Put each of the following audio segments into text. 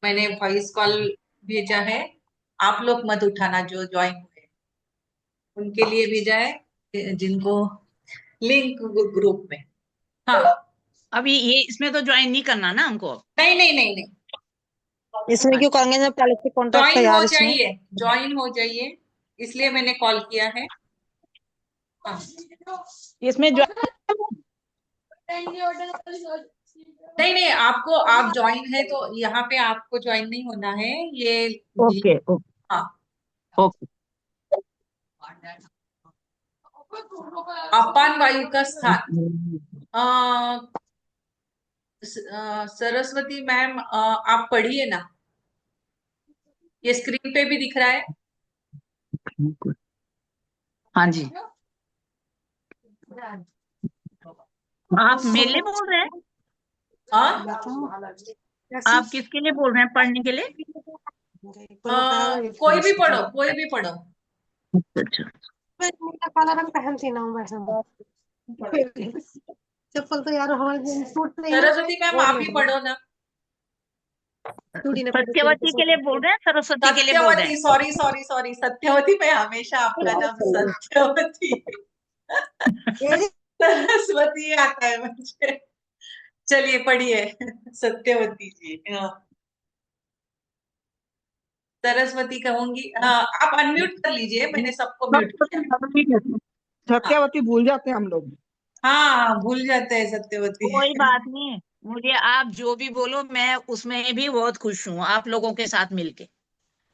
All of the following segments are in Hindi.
मैंने वॉइस कॉल भेजा है, आप लोग मत उठाना जो ज्वाइन हुए, उनके लिए भेजा है जिनको लिंक ग्रुप में। हाँ। अभी ये इसमें तो ज्वाइन नहीं करना ना हमको। नहीं नहीं नहीं नहीं, इसमें क्यों करेंगे जब पहले से कॉन्ट्रैक्ट है ज्वाइन हो यार इसमें। जाइए, ज्वाइन हो जाइए, इसलिए मैंने कॉल किया है। हाँ। इसमें नहीं नहीं, आपको, आप ज्वाइन है तो यहाँ पे आपको ज्वाइन नहीं होना है, ये ओके ओके हाँ। ओके। अपान वायु का स्थान, सरस्वती मैम, आप पढ़िए ना, ये स्क्रीन पे भी दिख रहा है। हाँ जी, आप मेरे लिए बोल रहे हैं? हाँ, आप किसके लिए बोल रहे हैं पढ़ने के लिए? कोई भी पढ़ो, कोई भी पढ़ो। अच्छा, मैं काला रंग पहनती ना हूँ वैसे। चप्पल तो यार हमारे सूट नहीं है। सरस्वती मैम आप ही पढ़ो ना। चूड़ी ने सत्यवती के लिए बोल रहे हैं, सरस्वती के लिए बोल रहे सत्यवती, हैं? सॉरी सॉरी सॉरी, सत्यवती में हमेशा आपका नाम सत्यवती सरस्वती आता है मुझे। चलिए पढ़िए, सत्यवती जी। हाँ, सरस्वती कहूंगी। हाँ, आप अनम्यूट कर लीजिए, मैंने सबको म्यूट किया। हाँ सत्यावती भूल जाते हैं हम लोग। हाँ, भूल जाते हैं सत्यवती। कोई बात नहीं, मुझे आप जो भी बोलो मैं उसमें भी बहुत खुश हूँ आप लोगों के साथ मिलके।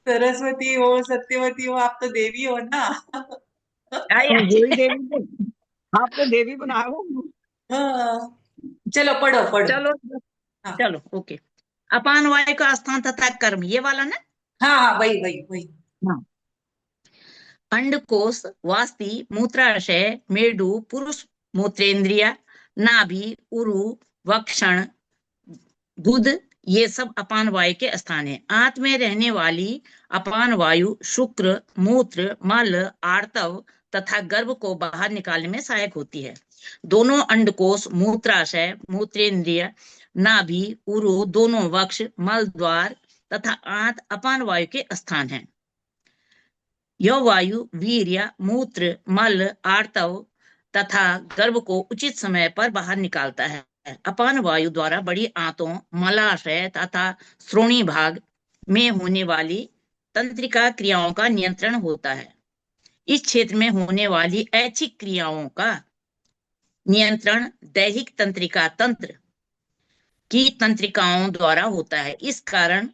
सरस्वती हो, सत्यवती हो, आप तो देवी हो ना। वही देवी को आपने देवी बनाया हो। हाँ, चलो पढ़ो पढ़ो। चलो हाँ चलो ओके। अपान वायु का स्थान तथा कर्म, ये वाला ना? हाँ हाँ, वही वही वही। हाँ। अंडकोश, वास्ति, मूत्राशय, मेरु, पुरुष मूत्रेंद्रिय, नाभि, उरु, वक्षण, गुद, ये सब अपान वायु के स्थान है। आंत में रहने वाली अपान वायु शुक्र, मूत्र, मल, आर्तव तथा गर्भ को बाहर निकालने में सहायक होती है। दोनों अंडकोश, मूत्राशय, मूत्रेंद्रिय, नाभि, उरु, दोनों वक्ष, मल द्वार तथा आंत अपान वायु के स्थान हैं। यह वायु वीर्य, मूत्र, मल, आर्तव तथा गर्भ को उचित समय पर बाहर निकालता है। अपान वायु द्वारा बड़ी आंतों, मलाशय तथा श्रोणी भाग में होने वाली तंत्रिका क्रियाओं का नियंत्रण होता है। इस क्षेत्र में होने वाली ऐच्छिक क्रियाओं का नियंत्रण दैहिक तंत्रिका तंत्र की तंत्रिकाओं द्वारा होता है। इस कारण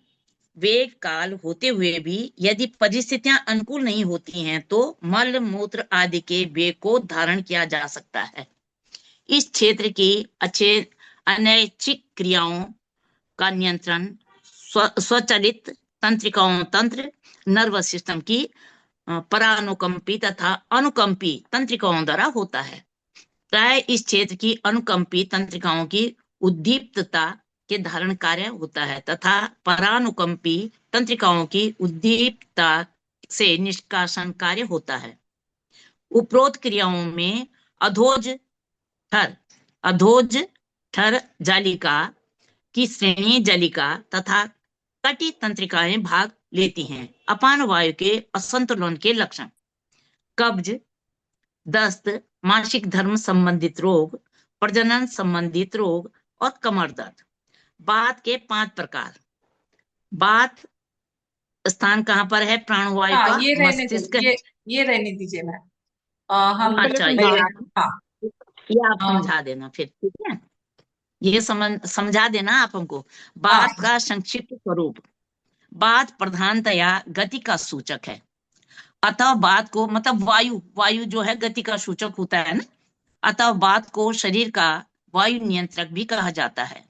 वेग काल होते हुए भी यदि परिस्थितियां अनुकूल नहीं होती हैं तो मल मूत्र आदि के वेग को धारण किया जा सकता है। इस क्षेत्र की अच्छे अनैच्छिक क्रियाओं का नियंत्रण स्वचालित तंत्रिकाओं तंत्र, नर्वस सिस्टम की परानुकंपी तथा अनुकंपी तंत्रिकाओं द्वारा होता है। प्राय इस क्षेत्र की अनुकंपी तंत्रिकाओं की उद्दीप्तता के धारण कार्य होता है तथा परानुकंपी तंत्रिकाओं की उद्दीप्तता से निष्कासन कार्य होता है। उपरोक्त क्रियाओं में अधोज ठर, अधोज ठर जालिका की श्रेणी जालिका तथा कटी तंत्रिकाएं भाग लेती हैं। अपान वायु के असंतुलन के लक्षण: कब्ज, दस्त, मासिक धर्म संबंधित रोग, प्रजनन संबंधित रोग और कमर दर्द। बात के 5 प्रकार। बात स्थान कहाँ पर है? प्राणवायु हाँ, का ये रहने दो, मस्तिष्क। ये रहने दीजिए मैम। हम पहले अच्छा, समझा ये हाँ आप समझा देना फिर, ठीक है? ये समझा देना आप हमको। हाँ बात का संक्षिप्त स्वरूप: बात प्रधानतया गति का सूचक है। अतः बात को, मतलब वायु, वायु जो है गति का सूचक होता है ना, अतः बात को शरीर का वायु नियंत्रक भी कहा जाता है।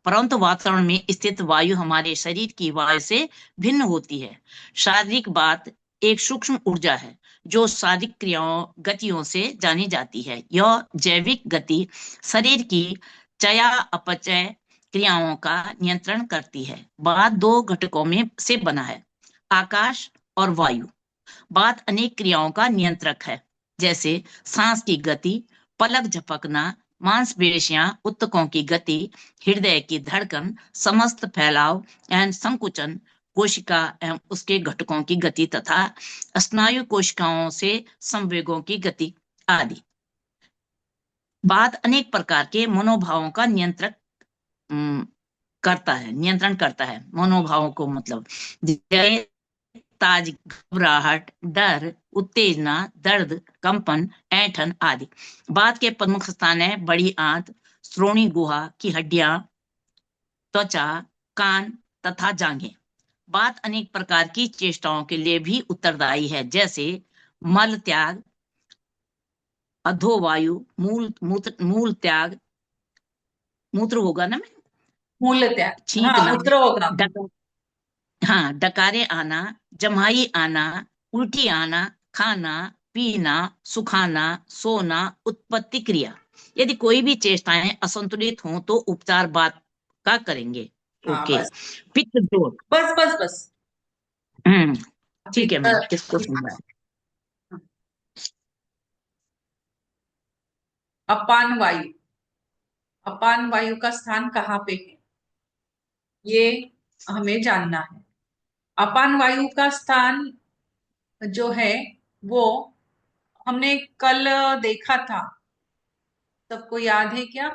परंतु वातावरण में स्थित वायु हमारे शरीर की वायु से भिन्न होती है। शारीरिक बात एक सूक्ष्म ऊर्जा है जो शारीरिक क्रियाओं गतियों से जानी जाती है। यह जैविक गति शरीर की चया अपचय क्रियाओं का नियंत्रण करती है। बात 2 घटकों में से बना है, आकाश और वायु। बात अनेक क्रियाओं का नियंत्रक है। जैसे सांस की गति, पलक झपकना, मांसपेशियां, उत्तकों की गति, हृदय की धड़कन, समस्त फैलाव एवं संकुचन, कोशिका एवं उसके घटकों की गति तथा स्नायु कोशिकाओं से संवेगों की गति आदि। बात अनेक प्रकार के मनोभावों का नियंत्रण करता है। मनोभावों को मतलब जैसे ताज, घबराहट, डर, उत्तेजना, दर्द, कंपन, ऐंठन आदि। बात के प्रमुख स्थान है बड़ी आंत, श्रोणि गुहा की हड्डियां, त्वचा, कान तथा जांघें। बात अनेक प्रकार की चेष्टाओं के लिए भी उत्तरदायी है, जैसे मल त्याग, अधोवायु, मूल त्याग, मूत्र होगा ना, मूल त्याग, हाँ छींकना, मूत्र होगा। डकारे आना, जमाई आना, उल्टी आना, खाना, पीना, सुखाना, सोना, उत्पत्ति क्रिया। यदि कोई भी चेष्टाएं असंतुलित हों तो उपचार बात का करेंगे। हाँ ओके। बस पित्त दोष। बस बस बस। ठीक है मैम, इसको पित्त, समझा। अपान वायु, अपान वायु का स्थान कहाँ पे है, ये हमें जानना है। अपान वायु का स्थान जो है वो हमने कल देखा था, सबको याद है क्या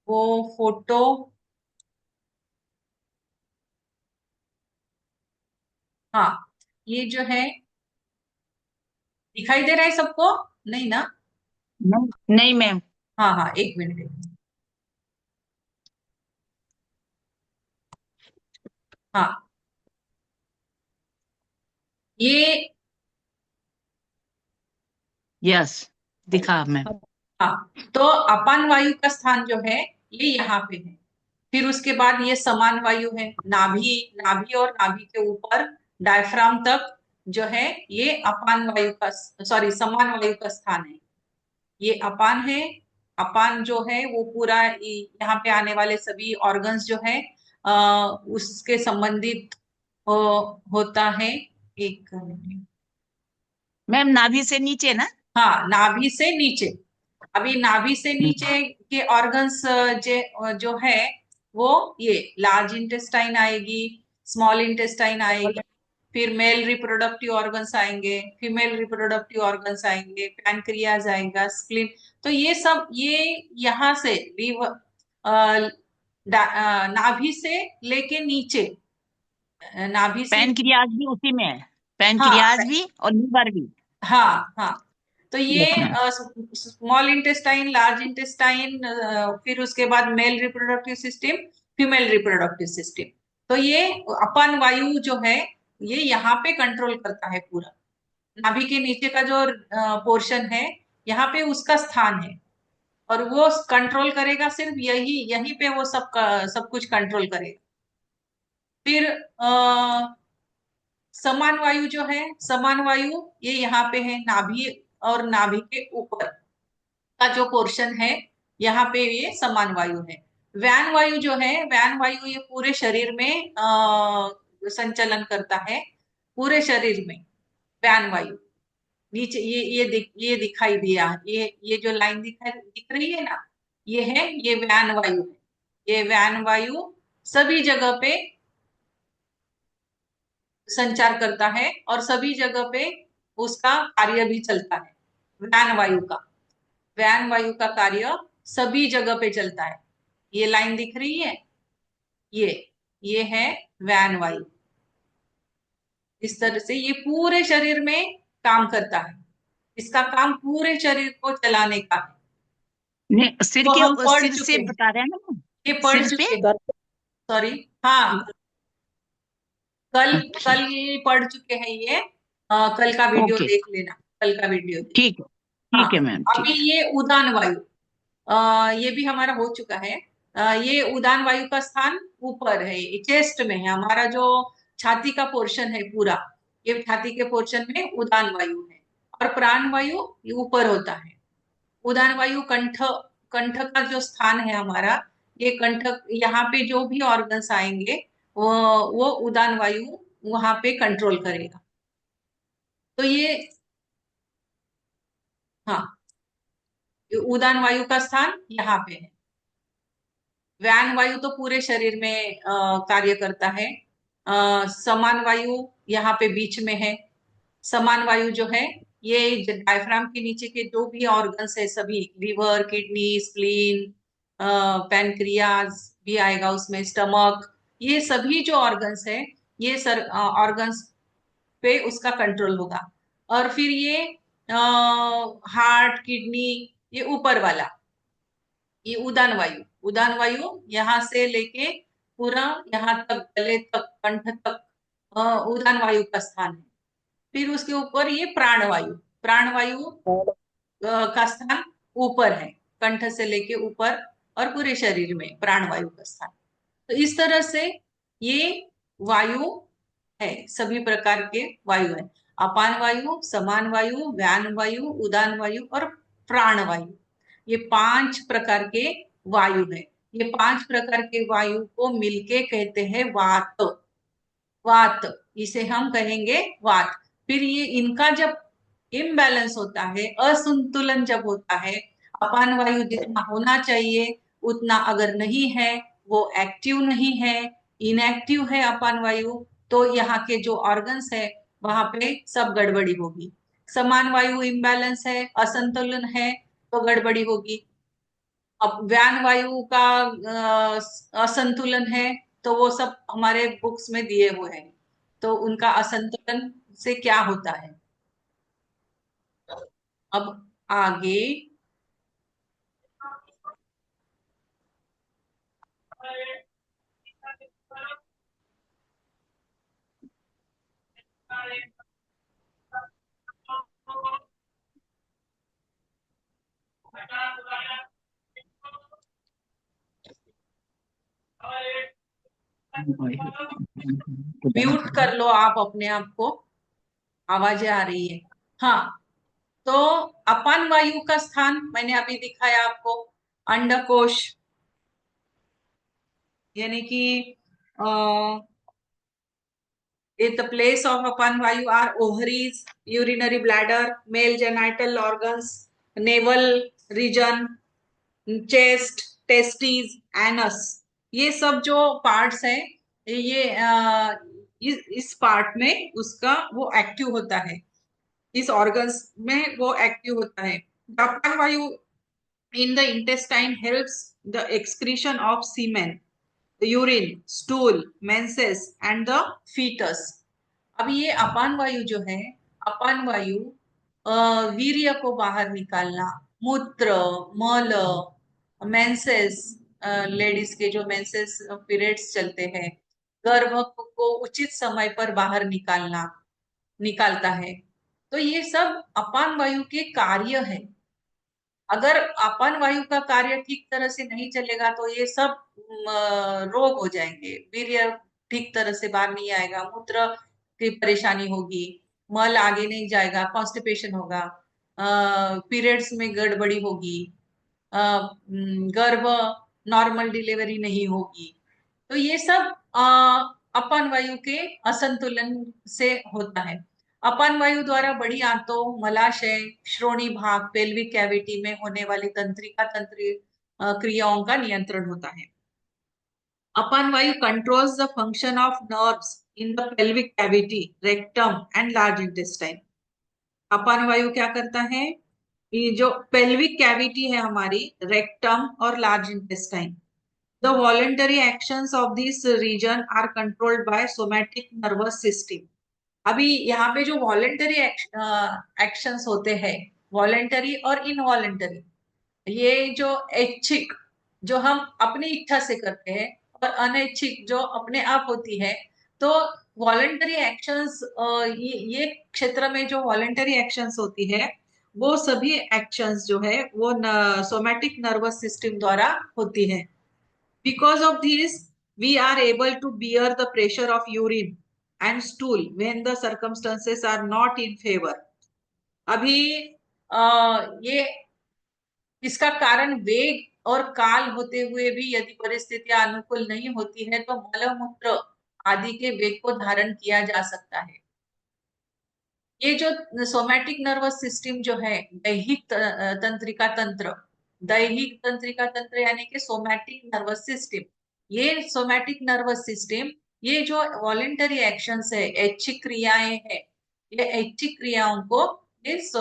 वो फोटो? हाँ, ये जो है दिखाई दे रहा है सबको? नहीं ना? नहीं मैम। हाँ हाँ, एक मिनट। हाँ, ये, यस, दिखा मैम। हाँ, तो अपान वायु का स्थान जो है ये यहाँ पे है। फिर उसके बाद ये समान वायु है, नाभि, नाभि और नाभि के ऊपर डायफ्राम तक जो है ये अपान वायु का, सॉरी, समान वायु का स्थान है। ये अपान है। अपान जो है वो पूरा यहाँ पे आने वाले सभी ऑर्गन्स जो है उसके संबंधित होता है। एक मिनट। मैम नाभि से नीचे ना? हाँ, नाभि से नीचे। अभी नाभि से नीचे के ऑर्गन्स जो है वो ये लार्ज इंटेस्टाइन आएगी, स्मॉल इंटेस्टाइन आएगी, फिर मेल रिप्रोडक्टिव ऑर्गन्स आएंगे, फीमेल रिप्रोडक्टिव ऑर्गन्स आएंगे, पैनक्रियाज आएगा, स्प्लीन। तो ये सब ये यहाँ से नाभि से लेके नीचे, नाभि से, पैनक्रियाज भी उसी में है, हाँ पैनक्रियाज भी और लीवर भी। हाँ हाँ। तो ये yes ma'am. Small intestine, large intestine, फिर उसके बाद male reproductive system, female reproductive system. तो ये अपान वायु जो है ये यहाँ पे कंट्रोल करता है पूरा। नाभि के नीचे का जो पोर्शन है यहाँ पे उसका स्थान है, और वो कंट्रोल करेगा सिर्फ यही, यहीं पे वो सब कुछ कंट्रोल करेगा। फिर समान वायु जो है, समान वायु ये यहाँ पे है, नाभि और नाभि के ऊपर का जो पोर्शन है यहाँ पे ये समान वायु है। व्यान वायु जो है, व्यान वायु ये पूरे शरीर में संचलन करता है, पूरे शरीर में। व्यान वायु नीचे ये दिखाई दिया, ये जो लाइन दिख रही है ना, ये है, ये व्यान वायु है। ये व्यान वायु सभी जगह पे संचार करता है और सभी जगह पे उसका कार्य भी चलता है। व्यान वायु का, व्यान वायु का कार्य सभी जगह पे चलता है। ये लाइन दिख रही है, ये है व्यान वायु। इस तरह से ये पूरे शरीर में काम करता है। इसका काम पूरे शरीर को चलाने का है। नहीं, सिर तो के हम पढ़ सिर चुके से हैं, बता रहे हैं ना मैम? ये पढ़ सिर पे। चुके हैं, सॉरी, हाँ, कल अच्छा, कल पढ़ चुके हैं ये। कल का वीडियो ओके, देख लेना, कल का वीडियो देख। ठीक है, हाँ, ठीक है मैम, अभी ठीक है। ये उदान वायु, ये भी हमारा हो चुका है। ये उदान वायु का स्थान ऊपर है, चेस्ट में है, हमारा जो छाती का पोर्शन है पूरा, ये छाती के पोर्शन में उदान वायु है। और प्राण वायु ये ऊपर होता है। उदान वायु कंठ, कंठ का जो स्थान है हमारा, ये कंठ, यहाँ पे जो भी ऑर्गन्स आएंगे वो उदान वायु वहां पे कंट्रोल करेगा। तो ये हाँ, उदान वायु का स्थान यहाँ पे है। व्यान वायु तो पूरे शरीर में कार्य करता है। समान वायु यहाँ पे बीच में है। समान वायु जो है ये डायफ्राम के नीचे के जो भी ऑर्गन्स है सभी, लिवर, किडनी, स्प्लीन, पैनक्रियाज भी आएगा उसमें, स्टमक, ये सभी जो ऑर्गन्स है ये ऑर्गन्स पे उसका कंट्रोल होगा। और फिर ये हार्ट, किडनी, ये ऊपर वाला, ये उदान वायु, उदान वायु यहाँ से लेके पूरा यहाँ तक, गले तक, कंठ तक उदान वायु का स्थान है। फिर उसके ऊपर ये प्राण वायु, प्राण वायु का स्थान ऊपर है, कंठ से लेके ऊपर और पूरे शरीर में प्राण वायु का स्थान। तो इस तरह से ये वायु है, सभी प्रकार के वायु है। अपान वायु, समान वायु, व्यान वायु, उदान वायु और प्राण वायु, ये 5 प्रकार के वायु है। ये 5 प्रकार के वायु को मिलके कहते हैं वात। वात, इसे हम कहेंगे वात। फिर ये इनका जब इम्बैलेंस होता है, असंतुलन जब होता है, अपान वायु जितना होना चाहिए उतना अगर नहीं है, वो एक्टिव नहीं है, इनएक्टिव है अपान वायु, तो यहाँ के जो ऑर्गन्स है वहां पे सब गड़बड़ी होगी। समान वायु इम्बैलेंस है, असंतुलन है, तो गड़बड़ी होगी। अब व्यान वायु का असंतुलन है, तो वो सब हमारे बुक्स में दिए हुए हैं। तो उनका असंतुलन से क्या होता है। अब आगे म्यूट कर लो आप अपने आप को, आवाजें आ रही है। हाँ, तो अपान वायु का स्थान मैंने अभी दिखाया आपको, अंडकोश, यानी कि the place of apan vayu are ovaries, urinary bladder, male genital organs, navel region, chest, testes, anus, ये सब जो पार्ट्स है ये इस पार्ट में उसका वो एक्टिव होता है, इस ऑर्गन्स में वो एक्टिव होता है। अपान वायु in the intestine helps the excretion of semen, urine, stool, menses and the fetus। अब ये अपान वायु जो है, अपान वायु वीर्य को बाहर निकालना, मूत्र, मल, मेंसेस, लेडीज के जो मेंसेस पीरियड्स चलते हैं, गर्भ को उचित समय पर बाहर निकालता है। तो ये सब अपान वायु के कार्य है। अगर अपान वायु का कार्य ठीक तरह से नहीं चलेगा तो ये सब रोग हो जाएंगे, वीर्य ठीक तरह से बाहर नहीं आएगा, मूत्र की परेशानी होगी, मल आगे नहीं जाएगा, कॉन्स्टिपेशन होगा, पीरियड्स में गड़बड़ी होगी, गर्भ नॉर्मल डिलीवरी नहीं होगी। तो ये सब अपान वायु के असंतुलन से होता है। अपान वायु द्वारा बड़ी आंतों, मलाशय, श्रोणी भाग, पेल्विक कैविटी में होने वाली तंत्रिका तंत्रीय क्रियाओं का नियंत्रण होता है। अपान वायु controls the function of nerves in the pelvic cavity, rectum and large intestine. अपान वायु क्या करता है, ये जो पेल्विक कैविटी है हमारी, रेक्टम और large intestine, the voluntary actions of this region are controlled by somatic nervous system। अभी यहाँ पे जो वॉलेंटरी एक्शंस होते हैं, वॉलेंटरी और इनवॉलेंटरी, ये जो ऐच्छिक जो हम अपनी इच्छा से करते हैं और अनैच्छिक जो अपने आप होती है, तो वॉलेंटरी एक्शंस, ये क्षेत्र में जो वॉलेंटरी एक्शंस होती है वो सभी एक्शंस जो है वो सोमैटिक नर्वस सिस्टम द्वारा होती है। Because of this, we are able to bear the pressure of urine and stool when the circumstances are not in favor। अभी ये इसका कारण वेग और काल होते हुए भी यदि परिस्थितियां अनुकूल नहीं होती है तो मल मूत्र आदि के वेग को धारण किया जा सकता है। ये जो सोमैटिक नर्वस सिस्टम जो है, तंत्रिका तंत्र, दैहिक तंत्रिका तंत्र यानी कि सोमैटिक नर्वस सिस्टम, ये सोमैटिक नर्वस सिस्टम, ये जो वॉलेंटरी एक्शंस है, ऐच्छिक क्रियाएं है, ये ऐच्छिक क्रियाओं को इस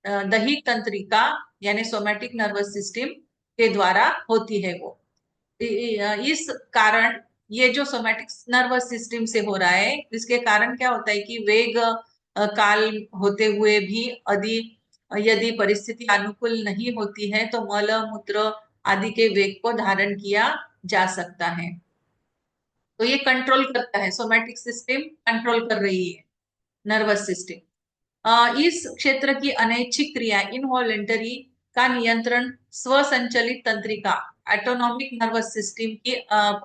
दैहिक तंत्रिका यानी सोमैटिक नर्वस सिस्टम के द्वारा होती है। वो इस कारण ये जो सोमैटिक नर्वस सिस्टम से हो रहा है, इसके कारण क्या होता है कि वेग काल होते हुए भी यदि यदि परिस्थिति अनुकूल नहीं होती है तो मल मूत्र आदि के वेग को धारण किया जा सकता है। तो ये कंट्रोल करता है, सोमैटिक सिस्टम कंट्रोल कर रही है नर्वस सिस्टम। इस क्षेत्र की अनैच्छिक क्रिया इनवॉलेंटरी का नियंत्रण स्वसंचलित तंत्रिका ऑटोनॉमिक नर्वस सिस्टम की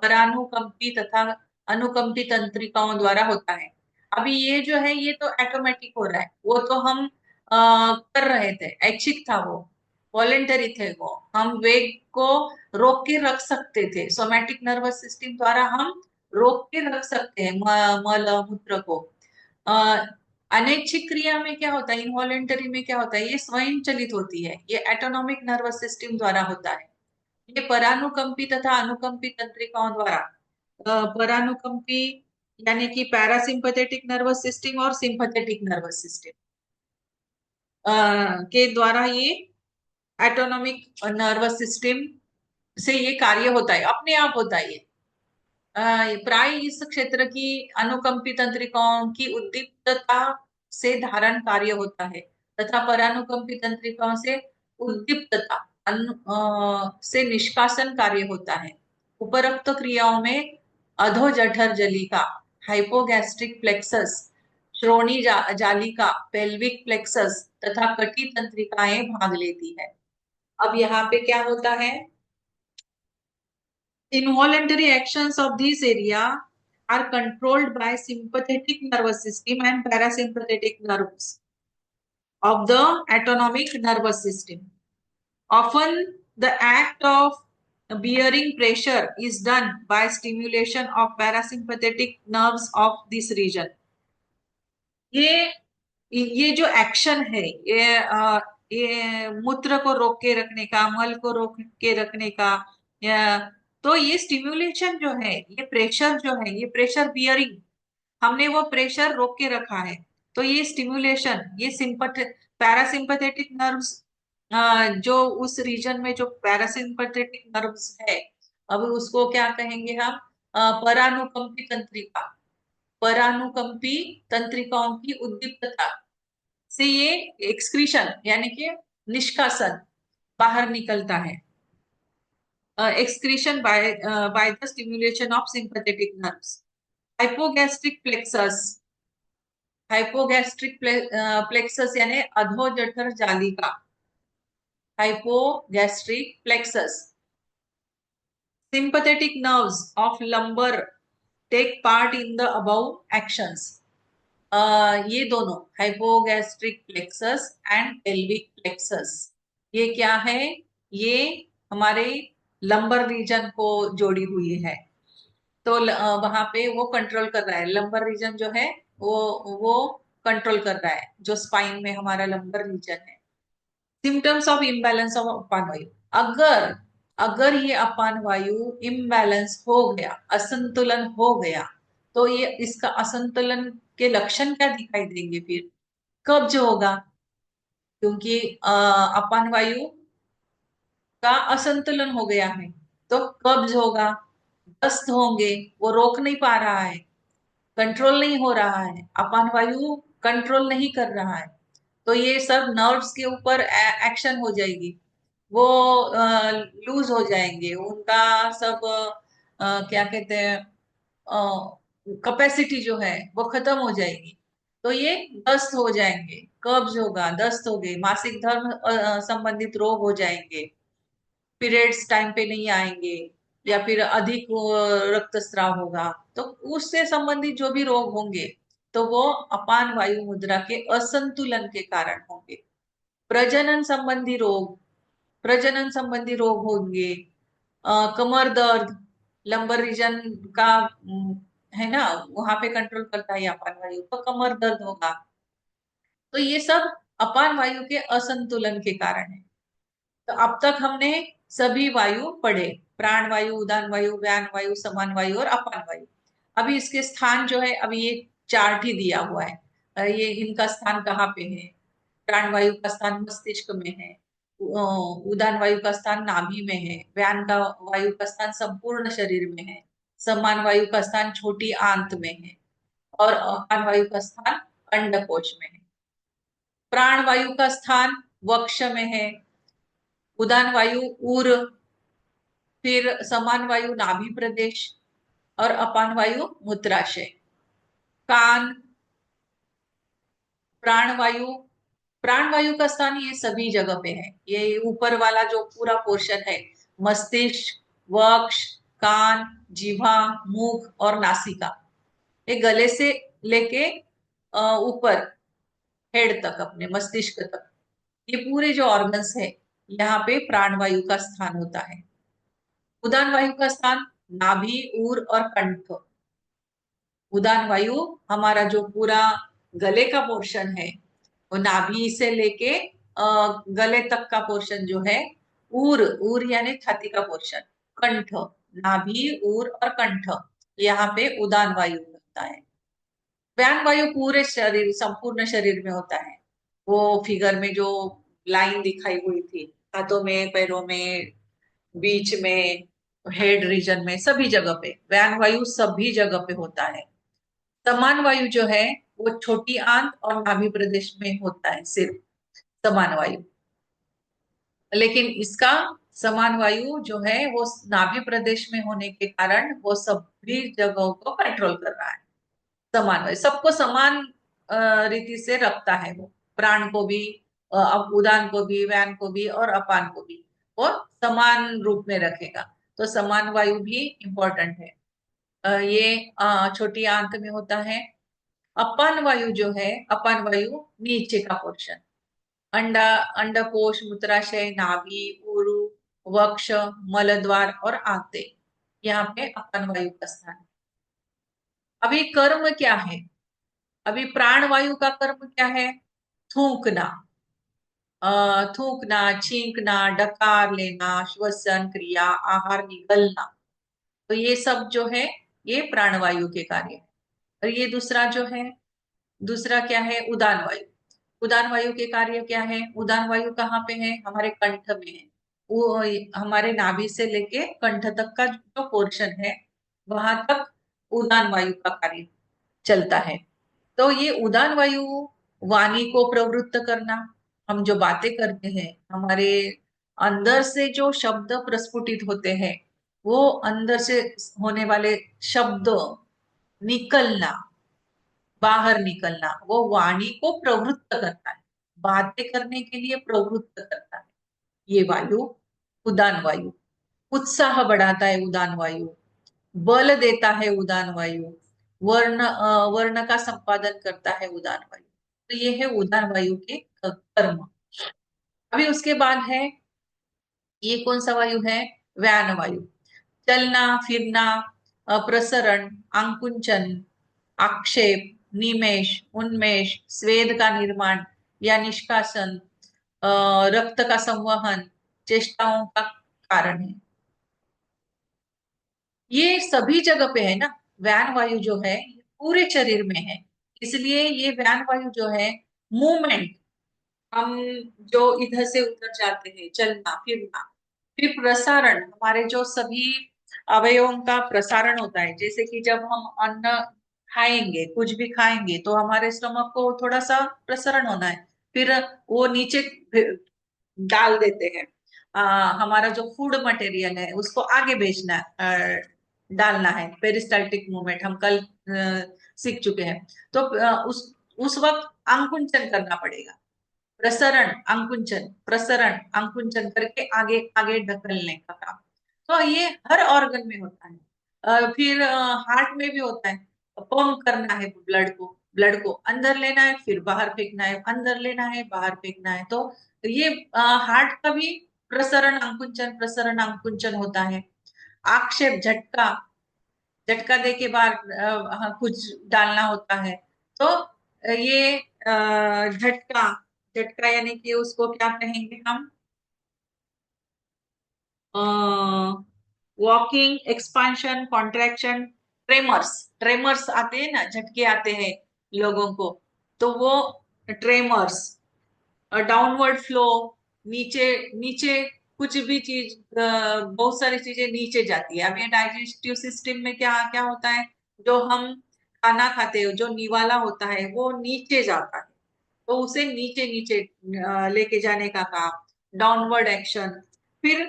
परानुकंपी तथा अनुकंपी तंत्रिकाओं द्वारा होता है। अभी ये जो है ये तो ऑटोमेटिक हो रहा है, वो तो हम कर रहे थे, ऐच्छिक था वो, वॉलेंटरी थे वो, हम वेग को रोक के रख सकते थे, सोमैटिक नर्वस सिस्टम द्वारा हम रोक के रख सकते हैं मल मूत्र को। अनैच्छिक क्रिया में क्या होता है, इनवॉलेंटरी में क्या होता है, ये स्वयं चलित होती है, ये ऑटोनॉमिक नर्वस सिस्टम द्वारा होता है। ये परानुकंपी तथा अनुकंपी तंत्रिकाओं द्वारा, परानुकंपी यानी कि पैरासिम्पथेटिक नर्वस सिस्टम और सिंपथेटिक नर्वस सिस्टम के द्वारा ये ऑटोनॉमिक नर्वस सिस्टम से ये कार्य होता है, अपने आप होता है ये। प्राय इस क्षेत्र की अनुकंपी तंत्रिकाओं की उद्दीप्तता से धारण कार्य होता है तथा परानुकंपी तंत्रिकाओं से उद्दीप्तता से निष्कासन कार्य होता है। उपरोक्त क्रियाओं में अधोजठर जलिका, हाइपोगैस्ट्रिक प्लेक्सस, श्रोणी जालिका, पेल्विक प्लेक्सस तथा कटी तंत्रिकाएं भाग लेती है। अब यहाँ पे क्या होता है, involuntary actions of this area are controlled by sympathetic nervous system and parasympathetic nerves of the autonomic nervous system. Often the act of bearing pressure is done by stimulation of parasympathetic nerves of this region. ये जो एक्शन है, ये मूत्र को रोक के रखने का, मल को रोक के रखने का, तो ये स्टिम्युलेशन जो है, ये प्रेशर जो है, ये प्रेशर बियरिंग, हमने वो प्रेशर रोक के रखा है, तो ये स्टिम्युलेशन, ये पैरासिम्पथेटिक नर्व्स, जो उस रीजन में जो पैरासिम्पथेटिक नर्व्स है, अब उसको क्या कहेंगे हम, परानुकंपी तंत्रिका, परानुकंपी तंत्रिकाओं की उद्दीप्तता से ये एक्सक्रीशन यानी कि निष्कासन बाहर निकलता है। excretion by the stimulation of sympathetic nerves. Hypogastric plexus, plexus यानी अधोजठर जालिका, hypogastric plexus. Sympathetic nerves of lumbar take part in the above actions. ये दोनों hypogastric plexus and pelvic plexus, ये क्या है, ये हमारे लंबर रीजन को जोड़ी हुई है, तो वहां पे वो कंट्रोल कर रहा है, लंबर रीजन जो है वो कंट्रोल कर रहा है, जो स्पाइन में हमारा लंबर रीजन है। सिम्टम्स ऑफ इम्बैलेंस ऑफ अपान वायु, अगर अगर ये अपान वायु इम्बैलेंस हो गया, असंतुलन हो गया, तो ये इसका असंतुलन के लक्षण क्या दिखाई देंगे, फिर कब्ज होगा, क्योंकि अपान वायु का असंतुलन हो गया है, तो कब्ज होगा, दस्त होंगे, वो रोक नहीं पा रहा है, कंट्रोल नहीं हो रहा है, अपान वायु कंट्रोल नहीं कर रहा है, तो ये सब नर्व्स के ऊपर एक्शन हो जाएगी, वो लूज हो जाएंगे, उनका सब क्या कहते हैं, कैपेसिटी जो है वो खत्म हो जाएगी, तो ये दस्त हो जाएंगे, कब्ज होगा, दस्त हो गए, मासिक धर्म संबंधित रोग हो जाएंगे, पीरियड्स टाइम पे नहीं आएंगे, या फिर अधिक रक्तस्राव होगा, तो उससे संबंधित जो भी रोग होंगे तो वो अपान वायु मुद्रा के असंतुलन के कारण होंगे। प्रजनन संबंधी रोग होंगे, कमर दर्द, लंबर रीजन का है ना, वहां पे कंट्रोल करता है अपान वायु, तो कमर दर्द होगा, तो ये सब अपान वायु के असंतुलन के कारण है। तो अब तक हमने सभी वायु पढ़े, प्राण वायु, उदान वायु, व्यान वायु, समान वायु और अपान वायु। अभी इसके स्थान जो है, अभी ये चार्ट ही दिया हुआ है, ये इनका स्थान कहाँ पे है। प्राण वायु का स्थान मस्तिष्क में है, उदान वायु का स्थान नाभि में है, व्यान का वायु का स्थान संपूर्ण शरीर में है, समान वायु का स्थान छोटी आंत में है, और अपान वायु का स्थान अंडकोश में है। प्राण वायु का स्थान वक्ष में है, उदान वायु उर, फिर समान वायु नाभि प्रदेश, और अपान वायु मूत्राशय। कान, प्राण वायु, प्राण वायु का स्थान ये सभी जगह पे है। ये ऊपर वाला जो पूरा पोर्शन है, मस्तिष्क, वक्ष, कान, जिह्वा, मुख और नासिका, ये गले से लेके ऊपर हेड तक, अपने मस्तिष्क तक, ये पूरे जो ऑर्गन्स है, यहाँ पे प्राण वायु का स्थान होता है। उदान वायु का स्थान नाभि, ऊर और कंठ। उदान वायु हमारा जो पूरा गले का पोर्शन है, वो नाभि से लेके गले तक का पोर्शन जो है, ऊर, ऊर यानी छाती का पोर्शन, कंठ, नाभि, ऊर और कंठ, यहाँ पे उदान वायु होता है। व्यान वायु पूरे शरीर, संपूर्ण शरीर में होता है। वो फिगर में जो लाइन दिखाई हुई थी, हाथों में, पैरों में, बीच में, हेड रीजन में, सभी जगह पे व्यान वायु सभी जगह पे होता है। समान वायु जो है वो छोटी आंत और नाभि प्रदेश में होता है, सिर्फ समान वायु। लेकिन इसका समान वायु जो है वो नाभि प्रदेश में होने के कारण वो सभी जगहों को कंट्रोल कर रहा है। समान वायु सबको समान रीति से रखता है, वो प्राण को भी, उदान को भी, व्यान को भी और अपान को भी वो समान रूप में रखेगा। तो समान वायु भी इंपॉर्टेंट है। ये छोटी आंत में होता है। अपान वायु जो है, अपान वायु नीचे का पोर्शन, अंडा, अंडकोश, मूत्राशय, नाभि, उरु, वक्ष, मलद्वार और आंते, यहाँ पे अपान वायु का स्थान है। अभी कर्म क्या है? अभी प्राण वायु का कर्म क्या है? थूकना, थूकना, छींकना, डकार लेना, श्वसन क्रिया, आहार निगलना, तो ये सब जो है ये प्राणवायु के कार्य है। और ये दूसरा जो है, दूसरा क्या है? उदान वायु। उदान वायु के कार्य क्या है? उदान वायु कहाँ पे है? हमारे कंठ में है। वो हमारे नाभि से लेके कंठ तक का जो पोर्शन है, वहां तक उदान वायु का कार्य चलता है। तो ये उदान वायु वाणी को प्रवृत्त करना, हम जो बातें करते हैं, हमारे अंदर से जो शब्द प्रस्फुटित होते हैं, वो अंदर से होने वाले शब्द निकलना, बाहर निकलना, वो वाणी को प्रवृत्त करता है, बातें करने के लिए प्रवृत्त करता है ये वायु, उदान वायु। उत्साह बढ़ाता है उदान वायु, बल देता है उदान वायु, वर्ण का संपादन करता है उदान वायु। तो ये है उदान वायु के कर्म। अभी उसके बाद है, ये कौन सा वायु है? व्यान वायु। चलना, फिरना, प्रसरण, आंकुंचन, आक्षेप, निमेश, उन्मेष, स्वेद का निर्माण या निष्कासन, रक्त का संवहन, चेष्टाओं का कारण है। ये सभी जगह पे है ना। व्यान वायु जो है पूरे शरीर में है, इसलिए ये व्यान वायु जो है, मूवमेंट, हम जो इधर से उधर जाते हैं, चलना फिरना, फिर प्रसारण, हमारे जो सभी अवयवों का प्रसारण होता है। जैसे कि जब हम अन्न खाएंगे, कुछ भी खाएंगे, तो हमारे स्टमक को थोड़ा सा प्रसारण होना है, फिर वो नीचे डाल देते हैं। हमारा जो फूड मटेरियल है उसको आगे भेजना, डालना है, पेरिस्टाल्टिक मूवमेंट हम कल सीख चुके हैं। तो उस वक्त अंकुंचन करना पड़ेगा, प्रसरण, अंकुंचन, प्रसरण, अंकुंचन करके आगे आगे ढकलने का काम। तो ये हर ऑर्गन में होता है। फिर हार्ट में भी होता है, पंप करना है ब्लड को, ब्लड को अंदर लेना है, फिर बाहर फेंकना है, अंदर लेना है, बाहर फेंकना है। तो ये हार्ट का भी प्रसरण अंकुंचन, प्रसरण अंकुंचन होता है। आक्षेप, झटका, झटका दे के बाद कुछ डालना होता है। तो ये झटका, झटका यानी कि उसको क्या कहेंगे हम? Walking, expansion, contraction, tremors. Tremors आते हैं ना, झटके आते हैं लोगों को, तो वो ट्रेमर्स। डाउनवर्ड फ्लो, नीचे नीचे कुछ भी चीज, बहुत सारी चीजें नीचे जाती है। अब ये डाइजेस्टिव सिस्टम में क्या क्या होता है, जो हम खाना खाते हैं, जो निवाला होता है वो नीचे जाता है, तो उसे नीचे नीचे लेके जाने का काम, डाउनवर्ड एक्शन। फिर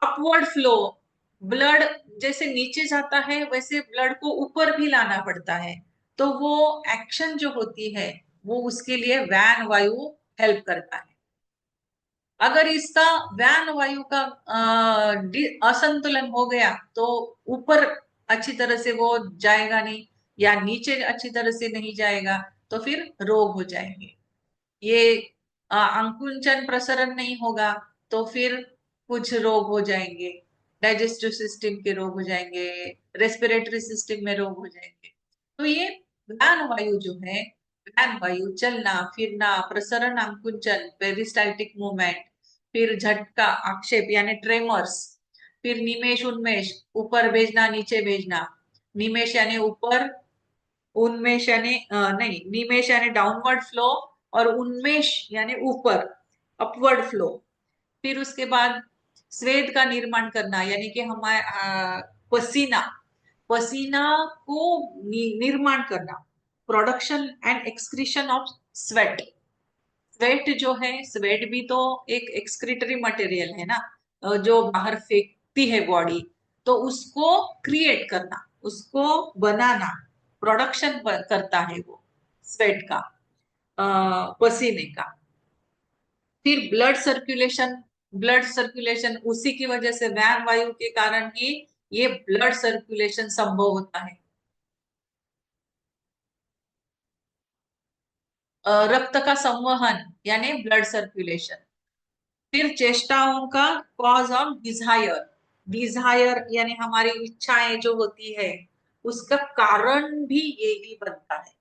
अपवर्ड फ्लो, ब्लड जैसे नीचे जाता है वैसे ब्लड को ऊपर भी लाना पड़ता है, तो वो एक्शन जो होती है वो उसके लिए वैन वायु हेल्प करता है। अगर इसका वैन वायु का असंतुलन हो गया तो ऊपर अच्छी तरह से वो जाएगा नहीं, या नीचे अच्छी तरह से नहीं जाएगा, तो फिर रोग हो जाएंगे। ये अंकुंचन प्रसरण नहीं होगा तो फिर कुछ रोग हो जाएंगे, डाइजेस्टिव सिस्टम के रोग हो जाएंगे, रेस्पिरेटरी सिस्टम में रोग हो जाएंगे। तो ये व्यान वायु जो है, व्यान वायु चलना फिरना, प्रसरण, अंकुंचन, पेरिस्टाल्टिक मूवमेंट, फिर झटका, आक्षेप यानी ट्रेमर्स, फिर निमेश उन्मेष, ऊपर भेजना नीचे भेजना, निमेश यानी ऊपर, उन्मेष यानी नहीं, निमेश यानी डाउनवर्ड फ्लो, और उन्मेष यानी ऊपर, अपवर्ड फ्लो। फिर उसके बाद स्वेद का निर्माण करना, यानी कि हमारे पसीना, पसीना को निर्माण करना, production and excretion of sweat. Sweat जो है, स्वेट भी तो एक एक्सक्रीटरी मटेरियल है ना, जो बाहर फेंकती है बॉडी, तो उसको क्रिएट करना, उसको बनाना, प्रोडक्शन करता है वो स्वेट का, पसीने का। फिर ब्लड सर्कुलेशन, ब्लड सर्कुलेशन उसी की वजह से, व्यान वायु के कारण ही ये ब्लड सर्कुलेशन संभव होता है। रक्त का संवहन यानी ब्लड सर्कुलेशन। फिर चेष्टाओं का कॉज ऑफ डिजायर, डिजायर यानी हमारी इच्छाएं जो होती है उसका कारण भी यही बनता है।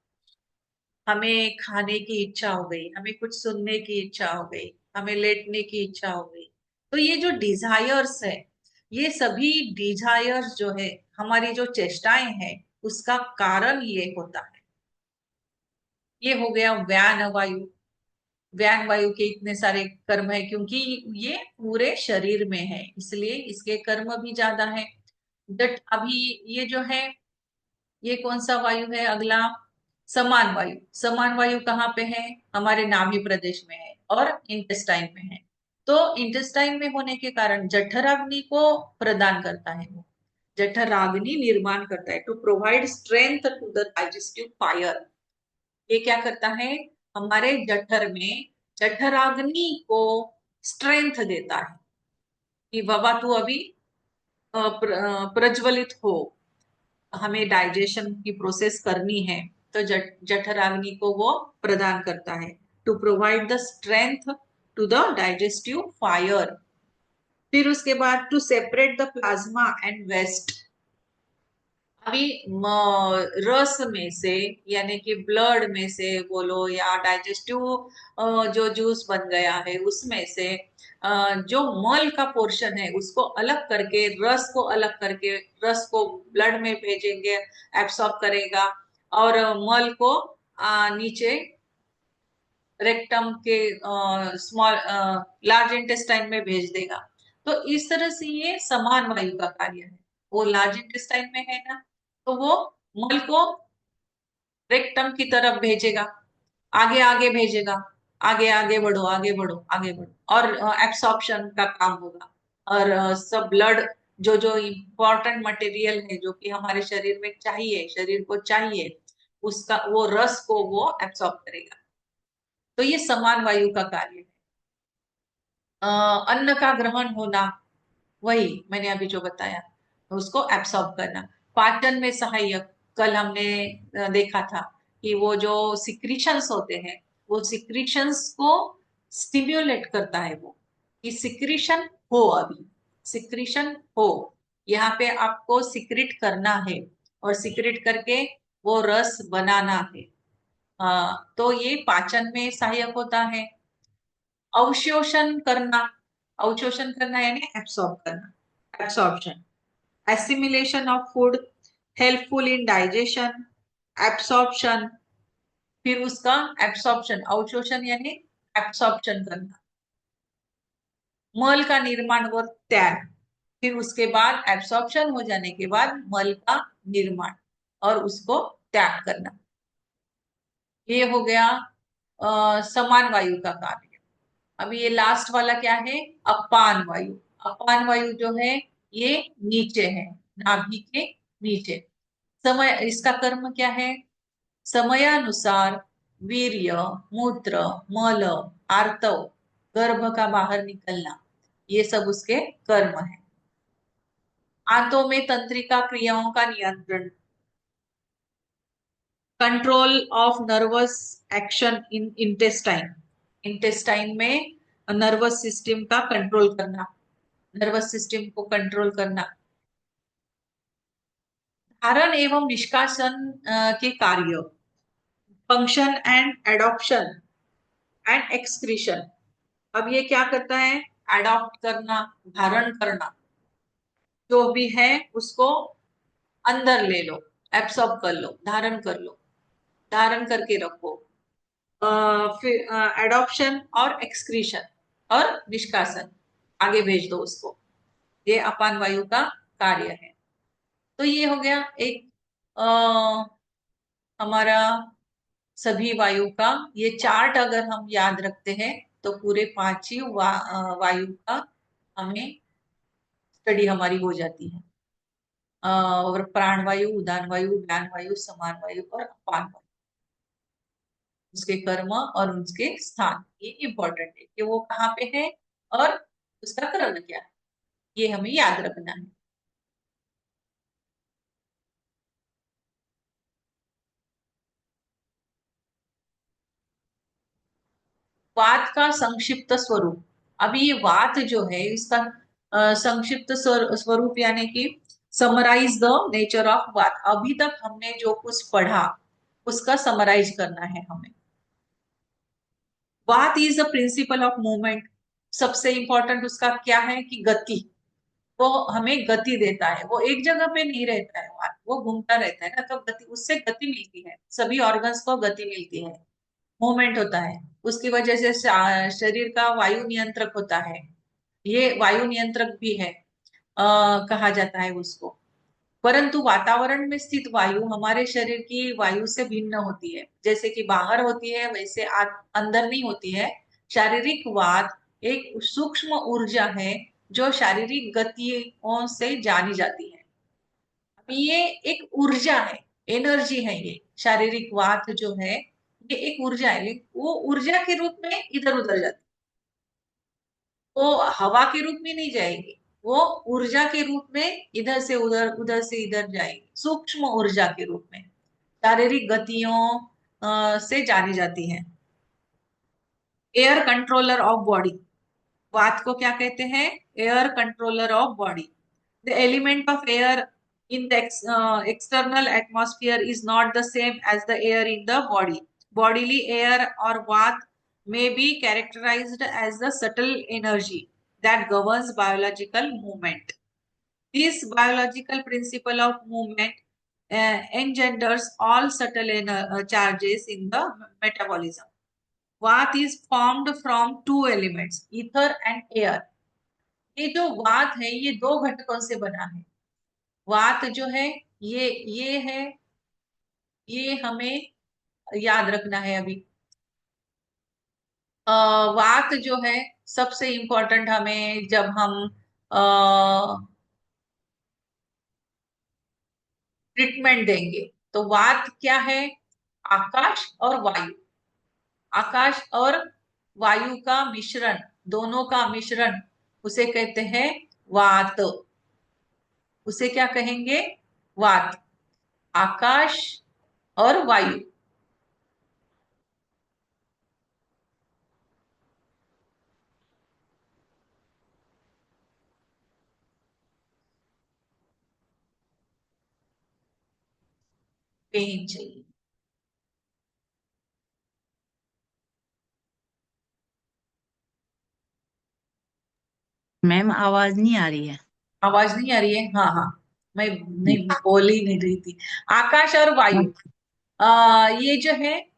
हमें खाने की इच्छा हो गई, हमें कुछ सुनने की इच्छा हो गई, हमें लेटने की इच्छा हो गई, तो ये जो डिजायर्स है, ये सभी डिजायर्स जो है, हमारी जो चेष्टाएं हैं, उसका कारण ये होता है। ये हो गया व्यान वायु। व्यान वायु के इतने सारे कर्म है क्योंकि ये पूरे शरीर में है, इसलिए इसके कर्म भी ज्यादा है। बट अभी ये जो है, ये कौन सा वायु है अगला? समान वायु। समान वायु कहाँ पे है? हमारे नाभि प्रदेश में है और इंटेस्टाइन में है। तो इंटेस्टाइन में होने के कारण जठराग्नि को प्रदान करता है वो, जठराग्नि निर्माण करता है, to provide strength to the digestive fire. ये क्या करता है? हमारे जठर में जठराग्नि को स्ट्रेंथ देता है कि बाबा तू अभी प्रज्वलित हो, हमें डाइजेशन की प्रोसेस करनी है, तो जठराग्नि को वो प्रदान करता है, to provide the strength to the digestive fire. फिर उसके बाद to separate the plasma and waste. अभी रस में से, यानी कि ब्लड में से बोलो या डाइजेस्टिव जो जूस बन गया है उसमें से जो मल का पोर्शन है उसको अलग करके, रस को अलग करके, रस को ब्लड में भेजेंगे, एब्सॉर्ब करेगा, और मल को नीचे रेक्टम के स्मॉल लार्ज इंटेस्टाइन में भेज देगा। तो इस तरह से ये समान वायु का कार्य है। वो लार्ज इंटेस्टाइन में है ना, तो वो मल को रेक्टम की तरफ भेजेगा, आगे आगे भेजेगा, आगे आगे बढ़ो, आगे बढ़ो, आगे बढ़ो, और एब्सॉर्प्शन का काम होगा। और सब ब्लड, जो जो इम्पोर्टेंट मटेरियल है जो कि हमारे शरीर में चाहिए, शरीर को चाहिए, उसका वो रस को वो एब्सॉर्ब करेगा। तो ये समान वायु का कार्य है। अन्न का ग्रहण होना, वही मैंने अभी जो बताया, उसको एब्सॉर्ब करना। पाचन में सहायक, कल हमने देखा था कि वो जो सिक्रीशंस होते हैं, वो सिक्रीशंस को स्टिम्युलेट करता है वो, कि सिक्रीशन हो, अभी सिक्रीशन हो, यहाँ पे आपको सिक्रिट करना है, और सिक्रिट करके वो रस बनाना है। तो ये पाचन में सहायक होता है। अवशोषण करना, अवशोषण करना यानी एब्सॉर्ब करना, absorption. Assimilation of food, helpful in digestion. Absorption, फिर उसका एब्सॉर्प्शन, अवशोषण यानी एब्सॉर्प्शन करना। मल का निर्माण व त्याग, फिर उसके बाद एब्सॉर्प्शन हो जाने के बाद मल का निर्माण और उसको त्याग करना। ये हो गया समान वायु का कार्य। अभी ये लास्ट वाला क्या है? अपान वायु। अपान वायु जो है ये नीचे है, नाभि के नीचे। समय, इसका कर्म क्या है? समयानुसार वीर्य, मूत्र, मल, आर्तव, गर्भ का बाहर निकलना, ये सब उसके कर्म है। आंतों में तंत्रिका क्रियाओं का नियंत्रण, control of nervous action in intestine, intestine में नर्वस सिस्टम का कंट्रोल करना, नर्वस सिस्टम को कंट्रोल करना। धारण एवं निष्कासन के कार्य, function and adoption and excretion. अब ये क्या करता है? एडॉप्ट करना, धारण करना, जो भी है उसको अंदर ले लो, एब्सॉर्ब कर लो, धारण कर लो, धारण करके रखो। फिर एडॉप्शन और एक्सक्रीशन और निष्कासन, आगे भेज दो उसको। ये अपान वायु का कार्य है। तो ये हो गया एक हमारा सभी वायु का ये चार्ट। अगर हम याद रखते हैं तो पूरे पांच ही वायु का हमें स्टडी हमारी हो जाती है। और प्राण वायु, उदान वायु, व्यान वायु, समान वायु और अपान वायु, उसके कर्म और उसके स्थान, ये इंपॉर्टेंट है कि वो कहाँ पे है और उसका कर्म क्या है, ये हमें याद रखना है। वात का संक्षिप्त स्वरूप। अभी ये वात जो है इसका संक्षिप्त स्वरूप यानी कि समराइज द नेचर ऑफ वात। अभी तक हमने जो कुछ पढ़ा उसका समराइज करना है हमें। वात is the principle of movement. सबसे इंपॉर्टेंट उसका क्या है कि गति, वो हमें गति देता है। वो एक जगह पे नहीं रहता है, वात वो घूमता रहता है ना, तो गति, उससे गति मिलती है, सभी ऑर्गन्स को गति मिलती है, मूवमेंट होता है। उसकी वजह से शरीर का वायु नियंत्रक होता है, ये वायु नियंत्रक भी है, कहा जाता है उसको। परंतु वातावरण में स्थित वायु हमारे शरीर की वायु से भिन्न होती है। जैसे कि बाहर होती है वैसे अंदर नहीं होती है। शारीरिक वात एक सूक्ष्म ऊर्जा है जो शारीरिक गतियों से जानी जाती है। ये एक ऊर्जा है, एनर्जी है। ये शारीरिक वात जो है ये एक ऊर्जा है, वो ऊर्जा के रूप में इधर उधर जाती है, वो हवा के रूप में नहीं जाएगी, वो ऊर्जा के रूप में इधर से उधर, उधर से इधर जाएगी, सूक्ष्म ऊर्जा के रूप में शारीरिक गतियों से जानी जाती है। एयर कंट्रोलर ऑफ बॉडी, वात को क्या कहते हैं? Air controller of body. The element of air in the external atmosphere is not the same as the air in the body. Bodily air or Vat may be characterized as the subtle energy that governs biological movement. This biological principle of movement engenders all subtle charges in the metabolism. Vat is formed from two elements, ether and air. ये जो वात है ये दो घटकों से बना है। वात जो है ये है, ये हमें याद रखना है अभी। वात जो है सबसे इंपॉर्टेंट हमें जब हम ट्रीटमेंट देंगे तो वात क्या है? आकाश और वायु, आकाश और वायु का मिश्रण, दोनों का मिश्रण उसे कहते हैं वात। उसे क्या कहेंगे? वात, आकाश और वायु। पेन चाहिए। मैम आवाज नहीं आ रही है। आवाज नहीं आ रही है? हाँ हाँ, मैं नहीं बोल ही नहीं रही थी। आकाश और वायु, ये जो है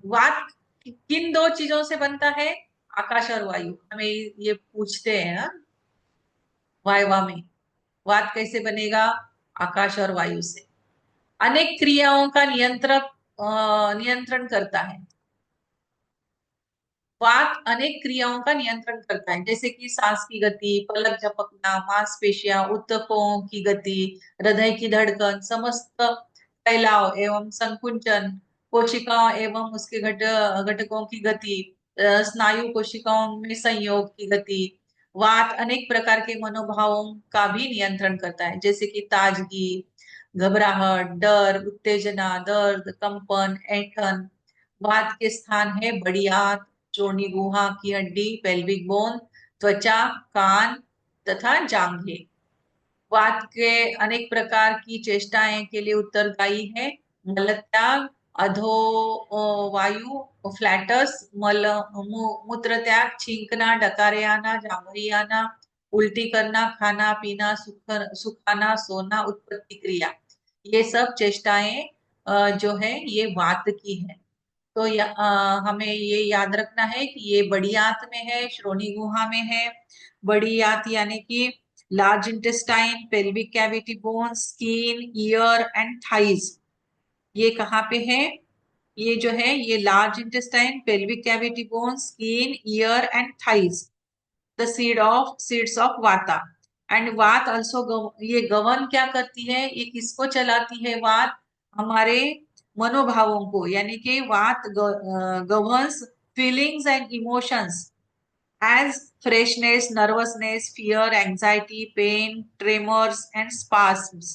वात किन दो चीजों से बनता है? आकाश और वायु, हमें ये पूछते हैं हाँ? वायवा में वात कैसे बनेगा? आकाश और वायु से। अनेक क्रियाओं का नियंत्रण करता है। वात अनेक क्रियाओं का नियंत्रण करता है, जैसे कि सांस की गति, पलक झपकना, मांसपेशियां, ऊतकों की गति, हृदय की धड़कन, समस्त फैलाव एवं संकुंचन, कोशिकाओं एवं उसके घटकों की गति, स्नायु कोशिकाओं में संयोग की गति। वात अनेक प्रकार के मनोभावों का भी नियंत्रण करता है, जैसे कि ताजगी, घबराहट, डर, उत्तेजना, दर्द, कंपन, ऐंठन। वात के स्थान है बड़ी आंत, चोनी गुहा की हड्डी, पेल्विक बोन, त्वचा, कान तथा जांघें। वात के अनेक प्रकार की चेष्टाएं के लिए उत्तरदायी है। मलत्याग, अधो वायु, फ्लैटस, मूत्र त्याग, छींकना, डकारे आना, जांघरी आना, उल्टी करना, खाना पीना, सुखाना, सोना, उत्पत्ति क्रिया। ये सब चेष्टाएं जो है ये वात की है। तो हमें ये याद रखना है कि ये बड़ी आंत में है, श्रोणि गुहा में है। बड़ी आंत यानी कि large intestine, pelvic cavity, bone, skin, year and thighs. ये कहाँ पे है? ये जो है ये large intestine, pelvic cavity, bone, skin, year and thighs, the seeds of वाता। एंड वात ऑल्सो ये गवर्न क्या करती है? ये किसको चलाती है वात? हमारे मनोभावों को, यानी कि वात governs feelings and emotions as freshness, nervousness, fear, anxiety, pain, tremors and स्पास्म्स।